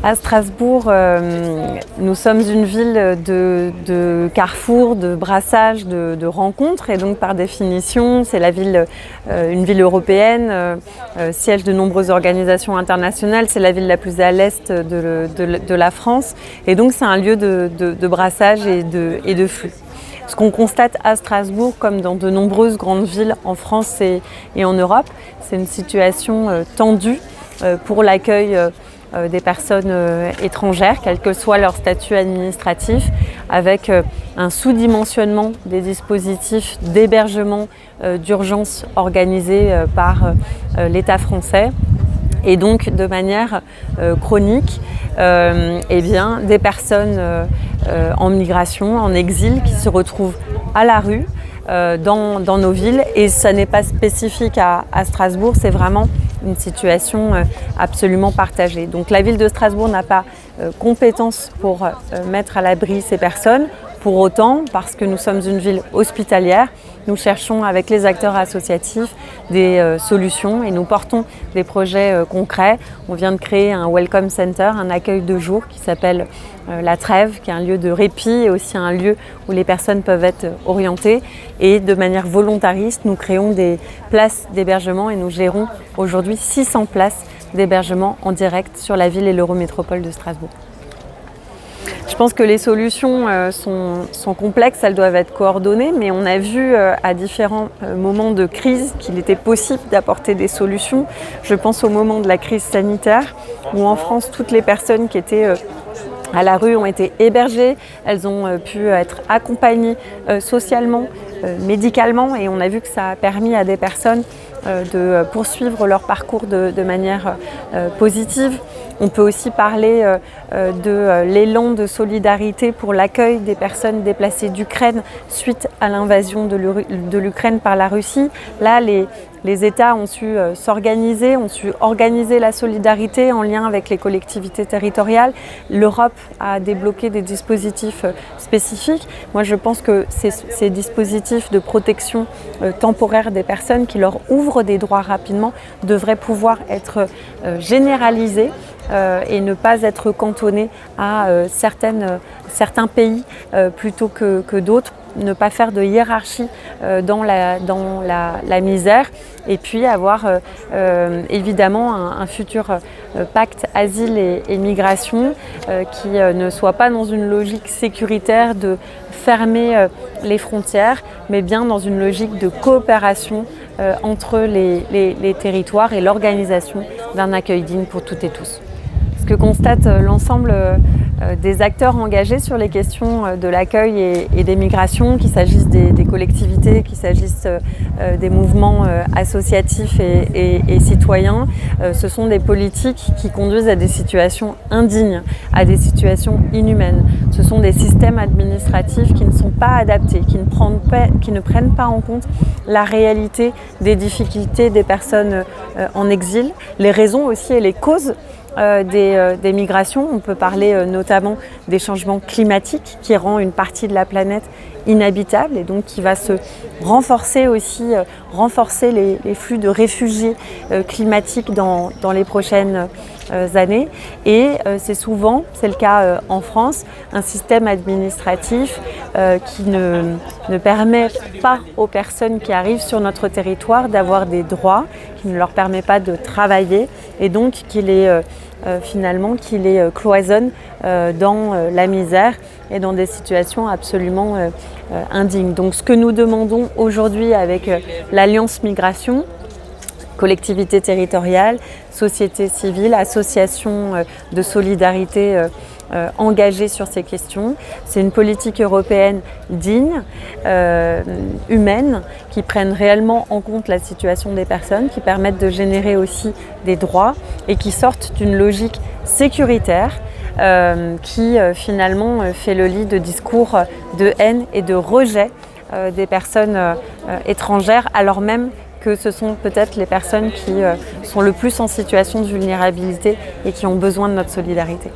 À Strasbourg, nous sommes une ville de carrefour, de brassage, de rencontres, et donc par définition, c'est une ville européenne, siège de nombreuses organisations internationales, c'est la ville la plus à l'est de la France, et donc c'est un lieu de brassage et de flux. Ce qu'on constate à Strasbourg, comme dans de nombreuses grandes villes en France et en Europe, c'est une situation tendue pour l'accueil des personnes étrangères, quel que soit leur statut administratif, avec un sous-dimensionnement des dispositifs d'hébergement d'urgence organisés par l'État français. Et donc de manière chronique, des personnes en migration, en exil, qui se retrouvent à la rue, dans nos villes, et ça n'est pas spécifique à Strasbourg, c'est vraiment une situation absolument partagée. Donc la ville de Strasbourg n'a pas compétence pour mettre à l'abri ces personnes. Pour autant, parce que nous sommes une ville hospitalière, nous cherchons avec les acteurs associatifs des solutions et nous portons des projets concrets. On vient de créer un Welcome Center, un accueil de jour qui s'appelle La Trêve, qui est un lieu de répit et aussi un lieu où les personnes peuvent être orientées. Et de manière volontariste, nous créons des places d'hébergement et nous gérons aujourd'hui 600 places d'hébergement en direct sur la ville et l'Eurométropole de Strasbourg. Je pense que les solutions sont complexes, elles doivent être coordonnées, mais on a vu à différents moments de crise qu'il était possible d'apporter des solutions. Je pense au moment de la crise sanitaire, où en France, toutes les personnes qui étaient à la rue ont été hébergées, elles ont pu être accompagnées socialement, médicalement, et on a vu que ça a permis à des personnes de poursuivre leur parcours de manière positive. On peut aussi parler de l'élan de solidarité pour l'accueil des personnes déplacées d'Ukraine suite à l'invasion de l'Ukraine par la Russie. Là, les États ont su s'organiser, ont su organiser la solidarité en lien avec les collectivités territoriales. L'Europe a débloqué des dispositifs spécifiques. Moi, je pense que ces dispositifs de protection temporaire des personnes qui leur ouvrent des droits rapidement devraient pouvoir être généralisés et ne pas être cantonnés à certains pays plutôt que d'autres. Ne pas faire de hiérarchie dans la misère, et puis avoir évidemment un futur pacte asile et migration qui ne soit pas dans une logique sécuritaire de fermer les frontières, mais bien dans une logique de coopération entre les territoires et l'organisation d'un accueil digne pour toutes et tous. Ce que constate l'ensemble des acteurs engagés sur les questions de l'accueil et des migrations, qu'il s'agisse des collectivités, qu'il s'agisse des mouvements associatifs et citoyens, ce sont des politiques qui conduisent à des situations indignes, à des situations inhumaines. Ce sont des systèmes administratifs qui ne sont pas adaptés, qui ne prennent pas en compte la réalité des difficultés des personnes en exil, les raisons aussi et les causes des migrations. On peut parler notamment des changements climatiques qui rend une partie de la planète inhabitable et donc qui va se renforcer aussi, renforcer les flux de réfugiés climatiques dans les prochaines années. Et c'est le cas en France, un système administratif qui ne permet pas aux personnes qui arrivent sur notre territoire d'avoir des droits, qui ne leur permet pas de travailler et donc qui les cloisonne dans la misère et dans des situations absolument indignes. Donc ce que nous demandons aujourd'hui avec l'Alliance Migration, collectivités territoriales, société civile, associations de solidarité engagées sur ces questions. C'est une politique européenne digne, humaine, qui prenne réellement en compte la situation des personnes, qui permette de générer aussi des droits et qui sortent d'une logique sécuritaire qui finalement fait le lit de discours de haine et de rejet des personnes étrangères, alors même que ce sont peut-être les personnes qui sont le plus en situation de vulnérabilité et qui ont besoin de notre solidarité.